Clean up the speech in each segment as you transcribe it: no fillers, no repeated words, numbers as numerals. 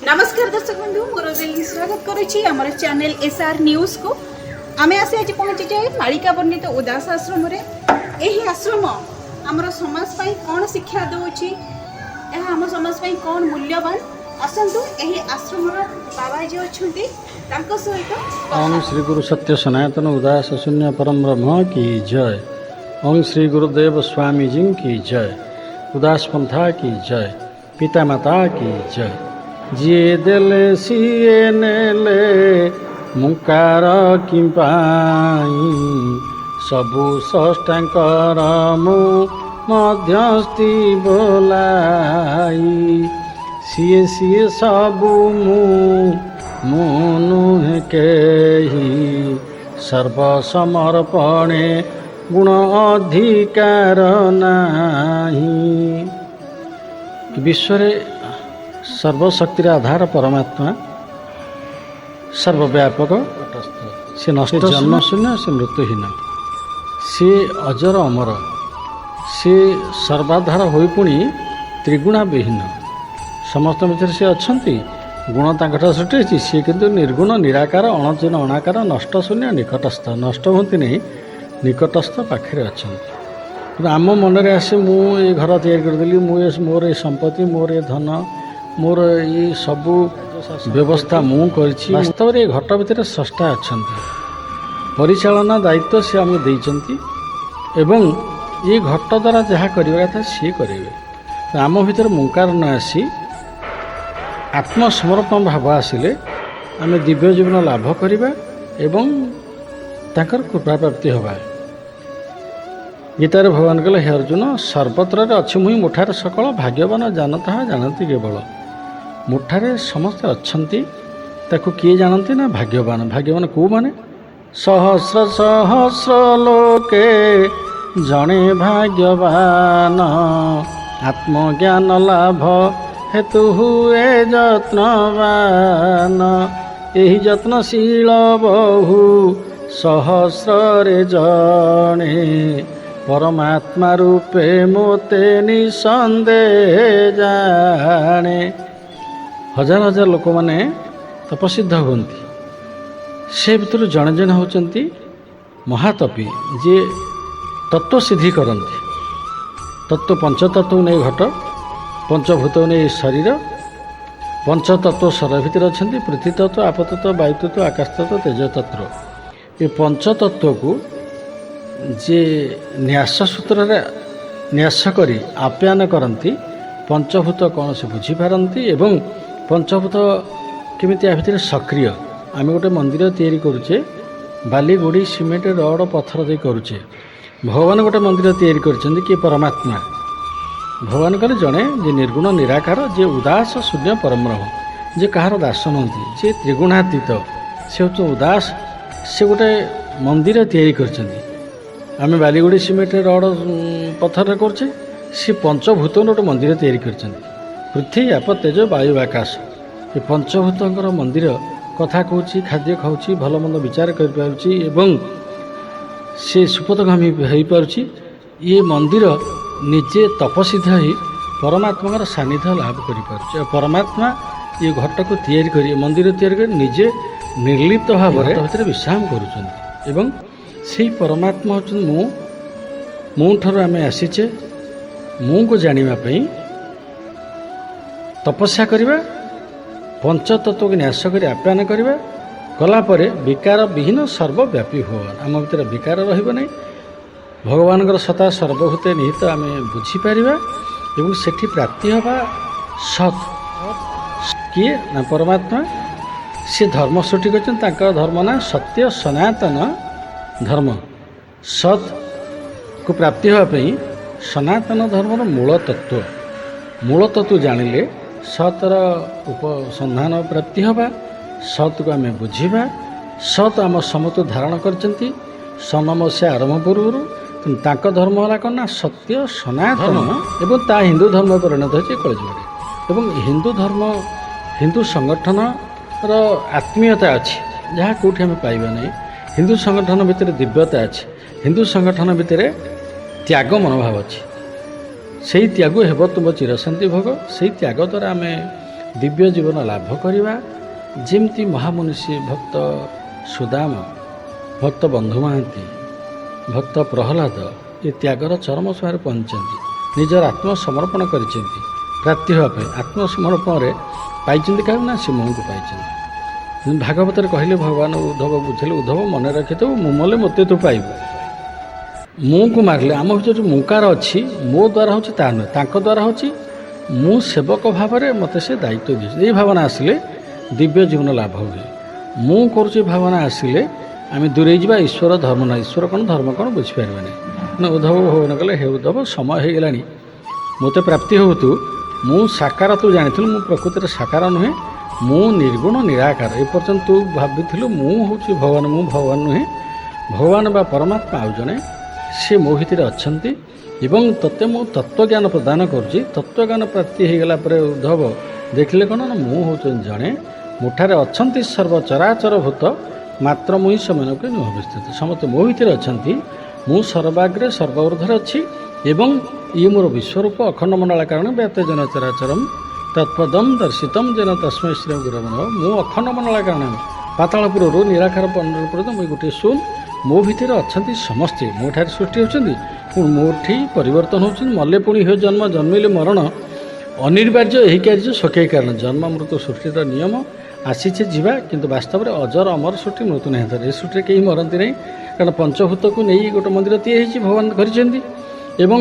नमस्कार दर्शक बंधु मोर स्वागत करुच्ची आम चैनल एसआर न्यूज को आम आसी आज पहुंची जाए मालिका वर्णित उदास आश्रम यही आश्रम आमर समाज पाई कौन शिक्षा दूची आम समाज पाई कौन मूल्यवान आसतु यही आश्रम बाबा जी अच्छा सहित ओम श्री गुरु सत्य सनातन उदास शून्य परम ब्रह्म की जय। ओम श्री गुरुदेव स्वामी जी की जय। उदास पंथा की जय। पिता माता की जय। जिए देले सिए नेले मुकार कि सबु षष्ठांकर मु मध्यस्थी बोलाई सिए सिए सबु मु नुहे केही सर्वसमर्पणे गुण अधिकार नाही। विश्व सर्वशक्तिर आधार परमात्मा सर्वव्यापक से नष्ट जन्म शून्य से मृत्युहीन सी अजर अमर सी सर्वाधार हो पुणी त्रिगुणा विहीन समस्त भितर सी अच्छी गुण तांकटा सृष्टि सी किंतु निर्गुण निराकार अणचिन अणाकार नष्ट शून्य निकटस्थ नष्ट होती नहीं निकटस्थ पाखे अच्छा आम मनरे आसे मु ये घर तैयारी करदेली मोर ये संपत्ति मोर ये धन मोर ये सबू व्यवस्था मु करिछि वास्तव रे घट भितर स्रष्टा अछंती परिचालना दायित्व से आम देइचंती एवं ये घट द्वारा जहाँ करिवा कथा सी करेंगे आम भितर मुंकार न आसी आत्मसमर्पण भाव आसिले आम दिव्य जीवन लाभ करिबा एवं ताकर कृपा प्राप्ति होगा। गीतार भगवान कहले हे अर्जुन सर्वत्र अच्छी मुई मुठार सकल भाग्यवान जानता जानती केवल मुठारे समस्ते अच्छंती ताकू किए जानती ना भाग्यवान भाग्यवान को माने सहस्र सहस्र लोके जणे भाग्यवान आत्मज्ञान लाभ हेतु हुए जत्नवान एही जत्नशील बहु सहस्रे जणे परमात्मा रूपे मोते निसंदेह जाने। हजार हजार लोक मैंने तपसिद्ध होती से भर जड़े जड़े होती महातपी जे तत्व सिद्धि करती तत्व पंचतत्व नहीं घट पंचभूत नहीं शरीर पंचतत्व शरीर भितर अच्छा पृथ्वी तत्व आपतत्व वायुतत्व आकाशतत्व तेजतत्व ये पंचतत्व को जे न्यास सूत्र न्यास करी आप्यायन करती पंचभूत कौन से बुझीपारती एवं पंचभूत केमिति भितर सक्रिय आम गोटे मंदिर तैयारी करुचे बाली गोड़ी सीमेंट रड पत्थर दे करुचे भगवान गोटे मंदिर तैयारी करछन्ती कि परमात्मा भगवान कहले जड़े जे निर्गुण निराकार जे उदास शून्य परब्रह्म जे कहार दास नहंती जे त्रिगुणातीत से हूँ उदास से गोटे मंदिर तैयारी करछन्ती आम बालीगुड़ी सीमेंट रड पत्थर करछे सी पंचभूत गोटे मंदिर तैयारी करछन्ती पृथ्वी आप तेज वायु आकाश ये पंचभूतर मंदिर कथा कहूँ खाद्य खाऊँ भल मंद विचार करें एवं से सुपथगामी हो पारुछि ये मंदिर निजे तपसिद्ध ही परमात्मा सानिध्य लाभ कर परमात्मा ये घट को तैयारी कर मंदिर तैयारी कर निजे निर्लिप्त भाव भीतर विश्राम करुँच से परमात्मा हूँ मु ठार आम आसीचे मु को जानापी तपस्या करवा पंचतत्व को न्यास कर आप्यायन करवा कलापर विकार विहीन सर्वव्यापी भगवान आम भीतर विकार रही भगवान सत्ता सर्वभूते निहित आम बुझीपर एवं सेठी प्राप्ति हवा सत् किए ना परमात्मा सी धर्म सृष्टि कर धर्म ना सत्य सनातन धर्म सत् को प्राप्ति होगापी सनातन धर्मर मूल तत्व जानिले सतर उपसंधान प्राप्ति हवा सत् को आम बुझा सत् आम समस्त धारण करछन्ती सनमस्या आरंभ पूर्व तांको धर्म है कौन ना सत्य सनातन एवं ता हिंदू धर्म परिणत हो कलयुग एवं हिंदू धर्म हिंदू संगठन आत्मीयता अच्छी जहाँ कौटी आम पाइबा नहीं हिंदू संगठन भितर दिव्यता अच्छी हिंदू संगठन भितर त्याग मनोभाव अच्छी से त्याग हेब तुम चिरशांति भोग से त्याग द्वारा आम ଦିବ୍ୟ ଜୀବନ ଲାଭ କରିବା। ଯେମିତି ମହାମନୀଷୀ ଭକ୍ତ ସୁଦାମ, ଭକ୍ତ ବନ୍ଧୁ ମହାନ୍ତି, ଭକ୍ତ ପ୍ରହ୍ଲାଦ ଏ ତ୍ୟାଗର ଚରମ ସୀମାରେ ପହଞ୍ଚିଛନ୍ତି, ନିଜର ଆତ୍ମସମର୍ପଣ କରିଛନ୍ତି। ପ୍ରାପ୍ତି ହେବା ପାଇଁ ଆତ୍ମସମର୍ପଣରେ ପାଇଛନ୍ତି କାହାକୁ ନା ସେ ମୁହଁକୁ ପାଇଛନ୍ତି। ଭାଗବତରେ କହିଲେ ଭଗବାନ ଉଦ୍ଧବ ବୁଝିଲେ, ଉଦ୍ଧବ ମନେ ରଖିଥିବୁ ମୁଁ ମଲେ ମୋତେ ତୁ ପାଇବୁ। ମୁଁକୁ ମାରିଲେ ଆମ ଭିତରେ ଯେଉଁ ମୁଁକାର ଅଛି, ମୋ ଦ୍ୱାରା ହେଉଛି ତାହା ନୁହେଁ, ତାଙ୍କ ଦ୍ୱାରା ହେଉଛି ମୁଁ ସେବକ ଭାବରେ ମୋତେ ସେ ଦାୟିତ୍ୱ ଦେଇଛି। ଏଇ ଭାବନା ଆସିଲେ ଦିବ୍ୟ ଜୀବନ ଲାଭ ହୁଏ। ମୁଁ କରୁଛି ଭାବନା ଆସିଲେ ଆମେ ଦୂରେଇ ଯିବା, ଈଶ୍ୱର ଧର୍ମ ନାହିଁ, ଈଶ୍ୱର କ'ଣ ଧର୍ମ କ'ଣ ବୁଝିପାରିବା ନାହିଁ। ନା ଉଦ୍ଧବ ଭଗବାନ କଲେ, ହେ ଉଦ୍ଧବ ସମୟ ହେଇଗଲାଣି, ମୋତେ ପ୍ରାପ୍ତି ହେଉ ତୁ। ମୁଁ ସାକାର ତୁ ଜାଣିଥିଲୁ, ମୁଁ ପ୍ରକୃତିରେ ସାକାର ନୁହେଁ, ମୁଁ ନିର୍ଗୁଣ ନିରାକାର। ଏପର୍ଯ୍ୟନ୍ତ ତୁ ଭାବିଥିଲୁ ମୁଁ ହେଉଛି ଭଗବାନ, ମୁଁ ଭଗବାନ ନୁହେଁ। ଭଗବାନ ବା ପରମାତ୍ମା ଆଉ ଜଣେ, ସେ ମୋ ଭିତରେ ଅଛନ୍ତି ଏବଂ ତୋତେ ମୁଁ ତତ୍ତ୍ୱଜ୍ଞାନ ପ୍ରଦାନ କରୁଛି। ତତ୍ତ୍ୱଜ୍ଞାନ ପ୍ରାପ୍ତି ହୋଇଗଲା ପରେ ଉଦ୍ଧବ ଦେଖିଲେ କ'ଣ ନା ମୁଁ ହେଉଛନ୍ତି ଜଣେ, ମୁଠାରେ ଅଛନ୍ତି ସର୍ବ ଚରାଚର ଭୂତ, ମାତ୍ର ମୁଁ ହିଁ ସେମାନଙ୍କୁ ନୁହେଁ ଅବସ୍ଥିତ। ସମସ୍ତେ ମୋ ଭିତରେ ଅଛନ୍ତି, ମୁଁ ସର୍ବାଗ୍ରେ ସର୍ବଉର୍ଦ୍ଧ୍ୱରେ ଅଛି ଏବଂ ଇଏ ମୋର ବିଶ୍ୱରୂପ ଅଖଣ୍ଡ ମଣ୍ଡଳ କାରଣ ବ୍ୟାପ୍ତ ଜନ ଚରାଚରମ୍ ତତ୍ପଦମ୍ ଦର୍ଶିତମ୍ ଯେନ ତସ୍ମୈ ଶ୍ରୀ ଗୁରବ ନମଃ। ମୁଁ ଅଖଣ୍ଡ ମଣ୍ଡଳ କାରଣ ପାତାଳପୁରରୁ ନିରାକାର ପର୍ଯ୍ୟନ୍ତ ମୁଁ ଗୋଟିଏ ଶୂନ, ମୋ ଭିତରେ ଅଛନ୍ତି ସମସ୍ତେ, ମୋ ଠାରେ ସୃଷ୍ଟି ହେଉଛନ୍ତି, ପୁଣି ମୋଠି ପରିବର୍ତ୍ତନ ହେଉଛନ୍ତି। ମଲେ ପୁଣି ହେଉ ଜନ୍ମ, ଜନ୍ମିଲେ ମରଣ, ଅନିବାର୍ଯ୍ୟ ଏହି କାର୍ଯ୍ୟ ସ୍ୱକୀୟ କାରଣ। ଜନ୍ମ ମୃତ୍ୟୁ ସୃଷ୍ଟିର ନିୟମ, ଆସିଛେ ଯିବା, କିନ୍ତୁ ବାସ୍ତବରେ ଅଜର ଅମର ସୃଷ୍ଟି ମୃତ୍ୟୁ ନାହିଁ। ଏ ସୃଷ୍ଟିରେ କେହି ମରନ୍ତି ନାହିଁ, କାରଣ ପଞ୍ଚଭୂତକୁ ନେଇ ଗୋଟେ ମନ୍ଦିର ତିଆରି ହେଇଛି, ଭଗବାନ କରିଛନ୍ତି। ଏବଂ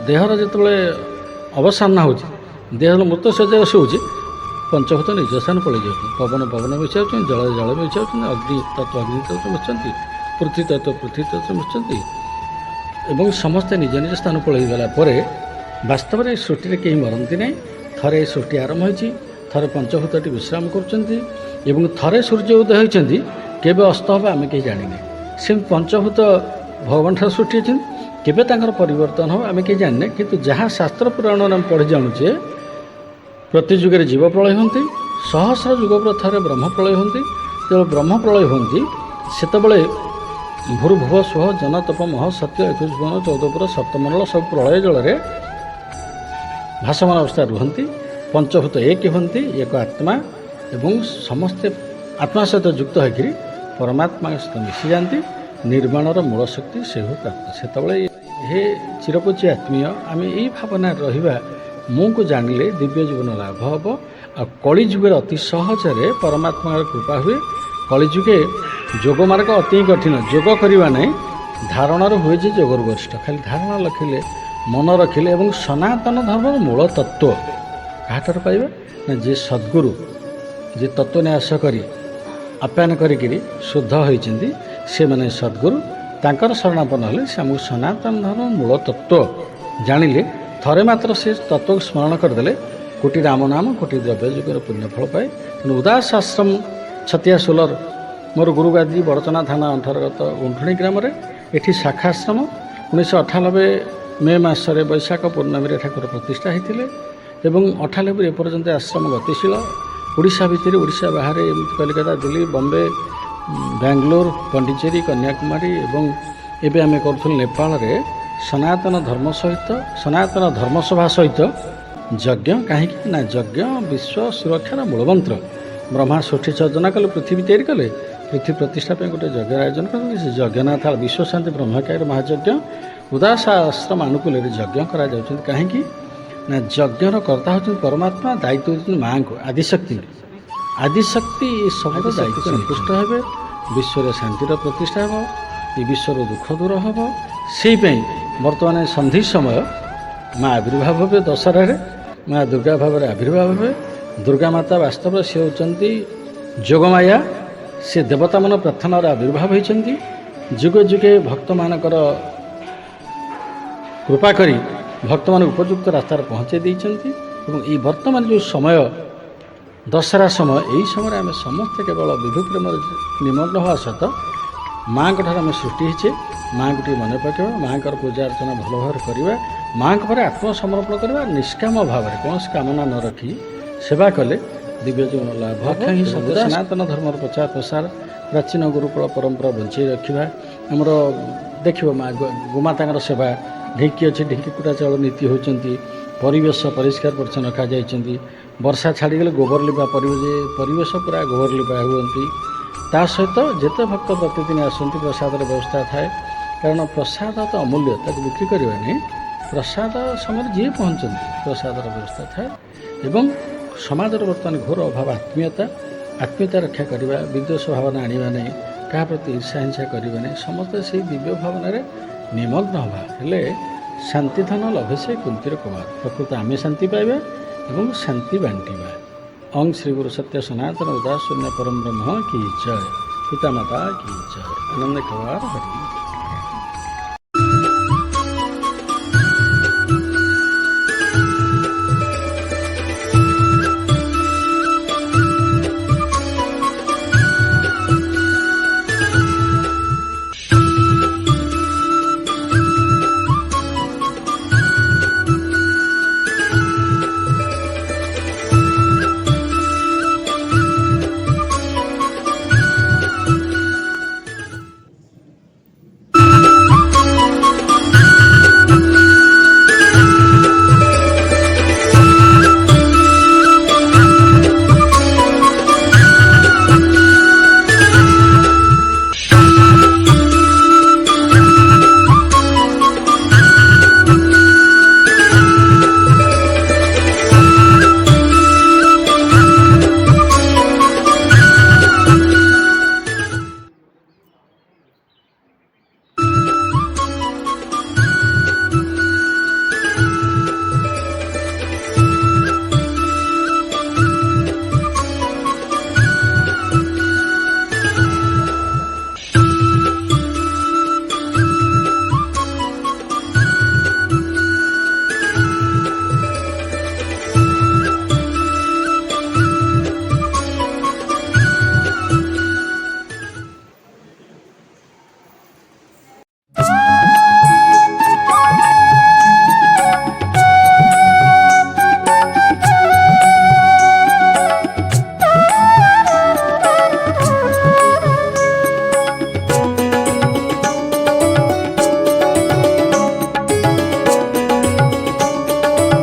ଦେହର ଯେତେବେଳେ ଅବସାନ ହେଉଛି, ଦେହର ମୃତ୍ୟୁ ଶଯ୍ୟାରେ ଶୋଉଛି, ପଞ୍ଚଭୂତ ନିଜ ସ୍ଥାନ ପଳେଇ ଯାଉଛନ୍ତି। ପବନ ପବନ ମିଶାଉଛନ୍ତି, ଜଳ ଜଳ ମିଶାଉଛନ୍ତି, ଅଗ୍ନି ତତ୍ତ୍ୱ ଅଗ୍ନି ତତ୍ତ୍ୱ ମିଶୁଛନ୍ତି, ପୃଥ୍ୱୀ ତତ୍ତ୍ୱ ପୃଥ୍ୱୀ ତତ୍ତ୍ୱ ମିଶୁଛନ୍ତି ଏବଂ ସମସ୍ତେ ନିଜ ନିଜ ସ୍ଥାନ ପଳେଇଗଲା ପରେ ବାସ୍ତବରେ ଏ ସୃଷ୍ଟିରେ କେହି ମରନ୍ତି ନାହିଁ। ଥରେ ଏ ସୃଷ୍ଟି ଆରମ୍ଭ ହୋଇଛି, ଥରେ ପଞ୍ଚଭୂତଟି ବିଶ୍ରାମ କରୁଛନ୍ତି ଏବଂ ଥରେ ସୂର୍ଯ୍ୟ ଉଦୟ ହୋଇଛନ୍ତି, କେବେ ଅସ୍ତ ହେବ ଆମେ କେହି ଜାଣିନେ। ସେମିତି ପଞ୍ଚଭୂତ ଭଗବାନଠାରୁ ସୃଷ୍ଟି ହୋଇଛନ୍ତି, କେବେ ତାଙ୍କର ପରିବର୍ତ୍ତନ ହେବ ଆମେ କେହି ଜାଣିନେ। କିନ୍ତୁ ଯାହା ଶାସ୍ତ୍ର ପୁରାଣରେ ଆମେ ପଢ଼ି ଜାଣୁଛେ, ପ୍ରତି ଯୁଗରେ ଜୀବ ପ୍ରଳୟ ହୁଅନ୍ତି, ସହସ୍ର ଯୁଗ ପରେ ଥରେ ବ୍ରହ୍ମ ପ୍ରଳୟ ହୁଅନ୍ତି। ଯେତେବେଳେ ବ୍ରହ୍ମ ପ୍ରଳୟ ହୁଅନ୍ତି ସେତେବେଳେ ଭୂର୍ଭୁବ ସ୍ୱଃ ଜନ ତପ ମହ ସତ୍ୟ 21 ଭୁବନ 14 ପୁର ସପ୍ତମଣ୍ଡଳ ସବୁ ପ୍ରଳୟ ଜଳରେ ଭାସମାନ ଅବସ୍ଥାରେ ରୁହନ୍ତି। ପଞ୍ଚଭୂତ ଏକ ହୁଅନ୍ତି, ଏକ ଆତ୍ମା ଏବଂ ସମସ୍ତେ ଆତ୍ମା ସହିତ ଯୁକ୍ତ ହୋଇକରି ପରମାତ୍ମା ସହିତ ମିଶିଯାଆନ୍ତି। ନିର୍ମାଣର ମୂଳ ଶକ୍ତି ସେ ହୁଏ ପ୍ରାପ୍ତ। ସେତେବେଳେ ହେ ଚିରପୋଚି ଆତ୍ମୀୟ, ଆମେ ଏଇ ଭାବନାରେ ରହିବା, ମୁଁକୁ ଜାଣିଲେ ଦିବ୍ୟ ଜୀବନ ଲାଭ ହେବ। ଆଉ କଳି ଯୁଗରେ ଅତି ସହଜରେ ପରମାତ୍ମାର କୃପା ହୁଏ। କଳି ଯୁଗେ ଯୋଗ ମାର୍ଗ ଅତି କଠିନ, ଯୋଗ କରିବା ନାହିଁ, ଧାରଣାରୁ ହୁଏ ଯେ ଯୋଗରୁ ଗରିଷ୍ଠ। ଖାଲି ଧାରଣା ରଖିଲେ, ମନ ରଖିଲେ ଏବଂ ସନାତନ ଧର୍ମର ମୂଳ ତତ୍ତ୍ୱ କାହାଠାରୁ ପାଇବା ନା ଯିଏ ସଦ୍ଗୁରୁ, ଯିଏ ତତ୍ତ୍ୱ ନ୍ୟାସ କରି ଆପ୍ୟାୟନ କରିକିରି ଶୁଦ୍ଧ ହୋଇଛନ୍ତି, ସେମାନେ ସଦ୍ଗୁରୁ, ତାଙ୍କର ଶରଣାପନ୍ନ ହେଲେ ସେ ଆମକୁ ସନାତନ ଧର୍ମର ମୂଳ ତତ୍ତ୍ୱ ଜାଣିଲେ, ଥରେ ମାତ୍ର ସେ ତତ୍ତ୍ୱକୁ ସ୍ମରଣ କରିଦେଲେ କୋଟି ରାମ ନାମ କୋଟି ଦ୍ରବ୍ୟ ଯୁଗର ପୁଣ୍ୟଫଳ ପାଏ। ତେଣୁ ଉଦାସ ଆଶ୍ରମ ଛତିଆ ସୋଲର ମୋର ଗୁରୁଗାଦି ବଡ଼ଚଣା ଥାନା ଅନ୍ତର୍ଗତ ଗୁଣ୍ଠୁଣି ଗ୍ରାମରେ ଏଠି ଶାଖାଶ୍ରମ 1998 ମେ ମାସରେ ବୈଶାଖ ପୂର୍ଣ୍ଣମୀରେ ଠାକୁର ପ୍ରତିଷ୍ଠା ହୋଇଥିଲେ ଏବଂ 98 ଏପର୍ଯ୍ୟନ୍ତ ଆଶ୍ରମ ଗତିଶୀଳ। ଓଡ଼ିଶା ଭିତରେ, ଓଡ଼ିଶା ବାହାରେ, ଏମିତି କଲିକତା, ଦିଲ୍ଲୀ, ବମ୍ବେ, ବାଙ୍ଗାଲୋର, ପଣ୍ଡିଚେରୀ, କନ୍ୟାକୁମାରୀ ଏବଂ ଏବେ ଆମେ କରୁଥିଲୁ ନେପାଳରେ ସନାତନ ଧର୍ମ ସହିତ, ସନାତନ ଧର୍ମସଭା ସହିତ ଯଜ୍ଞ। କାହିଁକି ନା ଯଜ୍ଞ ବିଶ୍ୱ ସୁରକ୍ଷାର ମୂଳମନ୍ତ୍ର। ବ୍ରହ୍ମା ସୃଷ୍ଟି ସର୍ଜନା କଲେ, ପୃଥିବୀ ତିଆରି କଲେ, ପୃଥିବୀ ପ୍ରତିଷ୍ଠା ପାଇଁ ଗୋଟେ ଯଜ୍ଞର ଆୟୋଜନ କଲେ। ସେ ଯଜ୍ଞନାଥ ବିଶ୍ୱଶାନ୍ତି ବ୍ରହ୍ମକାୟର ମହାଯଜ୍ଞ ଉଦାସ ଆଶ୍ରମ ଆନୁକୂଲ୍ୟରେ ଯଜ୍ଞ କରାଯାଉଛନ୍ତି। କାହିଁକି ନା ଯଜ୍ଞର କର୍ତ୍ତା ହେଉଛନ୍ତି ପରମାତ୍ମା, ଦାୟିତ୍ୱ ହେଉଛନ୍ତି ମାଆଙ୍କୁ, ଆଦିଶକ୍ତି। ଆଦିଶକ୍ତି ଏ ସବୁର ଦାୟିତ୍ୱ ସନ୍ତୁଷ୍ଟ ହେବେ, ବିଶ୍ୱରେ ଶାନ୍ତିର ପ୍ରତିଷ୍ଠା ହେବ, ଏ ବିଶ୍ୱର ଦୁଃଖ ଦୂର ହେବ। ସେଇପାଇଁ ବର୍ତ୍ତମାନ ସନ୍ଧି ସମୟ ମା ଆବିର୍ଭାବ ହେବେ ଦଶହରାରେ, ମା ଦୁର୍ଗା ଭାବରେ ଆବିର୍ଭାବ ହେବେ। ଦୁର୍ଗା ମାତା ବାସ୍ତବରେ ସେ ହେଉଛନ୍ତି ଯୋଗମାୟା, ସେ ଦେବତାମାନ ପ୍ରାର୍ଥନାର ଆବିର୍ଭାବ ହୋଇଛନ୍ତି। ଯୁଗେ ଯୁଗେ ଭକ୍ତମାନଙ୍କର କୃପା କରି ଭକ୍ତମାନେ ଉପଯୁକ୍ତ ରାସ୍ତାରେ ପହଞ୍ଚାଇ ଦେଇଛନ୍ତି ଏବଂ ଏହି ବର୍ତ୍ତମାନ ଯେଉଁ ସମୟ ଦଶହରା ସମୟ, ଏହି ସମୟରେ ଆମେ ସମସ୍ତେ କେବଳ ବିଭୁ ପ୍ରେମରେ ନିମଗ୍ନ ହେବା ସହିତ ମାଆଙ୍କ ଠାରୁ ଆମେ ସୃଷ୍ଟି ହେଇଛେ, ମାଆଙ୍କୁ ଟିକେ ମନେ ପକାଇବା, ମାଆଙ୍କର ପୂଜା ଅର୍ଚ୍ଚନା ଭଲ ଭାବରେ କରିବା, ମାଆଙ୍କ ପରେ ଆତ୍ମସମର୍ପଣ କରିବା, ନିଷ୍କାମ ଭାବରେ କୌଣସି କାମନା ନ ରଖି ସେବା କଲେ ଦିବ୍ୟ ଜୀବନ ଲାଭ। ହିଁ ସନାତନ ଧର୍ମର ପ୍ରଚାର ପ୍ରସାର, ପ୍ରାଚୀନ ଗୁରୁକୁଳ ପରମ୍ପରା ବଞ୍ଚାଇ ରଖିବା। ଆମର ଦେଖିବ ମା ଗୋମାତାଙ୍କର ସେବା, ଢିଙ୍କି ଅଛି, ଢିଙ୍କି କୁଟା ଚାଉଳ ନୀତି ହେଉଛନ୍ତି, ପରିବେଶ ପରିଷ୍କାର ପରିଚ୍ଛନ୍ନ ରଖାଯାଇଛନ୍ତି, ବର୍ଷା ଛାଡ଼ିଗଲେ ଗୋବର ଲିପା ପରିବେଶ ପୁରା ଗୋବର ଲିପା ହୁଅନ୍ତି। ତା ସହିତ ଯେତେ ଭକ୍ତ ପ୍ରତିଦିନ ଆସନ୍ତି ପ୍ରସାଦର ବ୍ୟବସ୍ଥା ଥାଏ, କାରଣ ପ୍ରସାଦ ତ ଅମୂଲ୍ୟ, ତାକୁ ବିକ୍ରି କରିବାନି। ପ୍ରସାଦ ସମୟରେ ଯିଏ ପହଞ୍ଚନ୍ତି ପ୍ରସାଦର ବ୍ୟବସ୍ଥା ଥାଏ। ଏବଂ ସମାଜର ବର୍ତ୍ତମାନ ଘୋର ଅଭାବ ଆତ୍ମୀୟତା ରକ୍ଷା କରିବା, ବିଦ୍ୱେଷ ଭାବନା ଆଣିବା ନାହିଁ, କାହା ପ୍ରତି ଈର୍ଷା ହିଂସା କରିବା ନାହିଁ, ସମସ୍ତେ ସେହି ଦିବ୍ୟ ଭାବନାରେ ନିମଗ୍ନ ହେବା, ହେଲେ ଶାନ୍ତିଧନ ଲଭେ ସେ କୁନ୍ତୀର କୁମାର। ପ୍ରକୃତ ଆମେ ଶାନ୍ତି ପାଇବା ଏବଂ ଶାନ୍ତି ବାଣ୍ଟିବା। ଓಂ ଶ୍ରୀ ଗୁରୁ ସତ୍ୟ ସନାତନ ଉଦାସ ଶୂନ୍ୟ ପରମ ବ୍ରହ୍ମ କି ଜୟ, ପିତାମାତା କି ଜୟ, ଆନନ୍ଦ କୁମାର ହରି।